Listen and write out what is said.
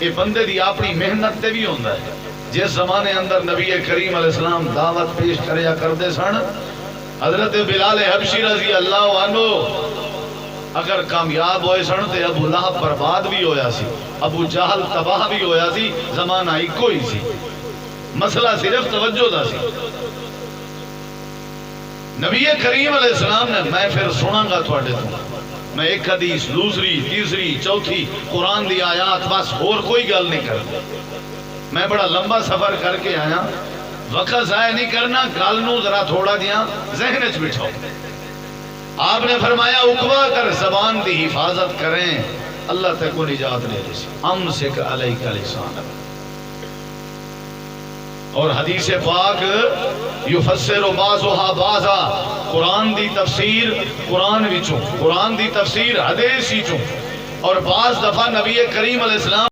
یہ بندے دی اپنی محنت تے بھی ہوندا ہے. جس زمانے اندر نبی کریم علیہ السلام دعوت پیش کریا کرتے سن، حضرت بلال حبشی رضی اللہ عنہ اگر کامیاب ہوئے سن تے ابو لہب برباد بھی ہویا سی، ابو جہل تباہ بھی ہویا سی. زمانہ ایک ہی سی، مسئلہ صرف توجہ دا سی. نبی کریم علیہ السلام نے میں پھر سناں گا تھوڑے تو، میں ایک حدیث دوسری تیسری چوتھی قرآن دی آیات بس اور کوئی گل نہیں کرتا. میں بڑا لمبا سفر کر کے آیا، وقت ضائع نہیں کرنا، گل نو ذرا تھوڑا دیا ذہن وچ بٹھاؤ. آپ نے فرمایا اقوا کر زبان دی حفاظت کریں، اللہ تک کو نجات لے لی. امسک علیک لسانک. اور حدیث پاک یفسر بعضها بعضا، قرآن دی تفسیر قرآن وچوں، قرآن دی تفسیر حدیث وچوں. اور بعض دفعہ نبی کریم علیہ السلام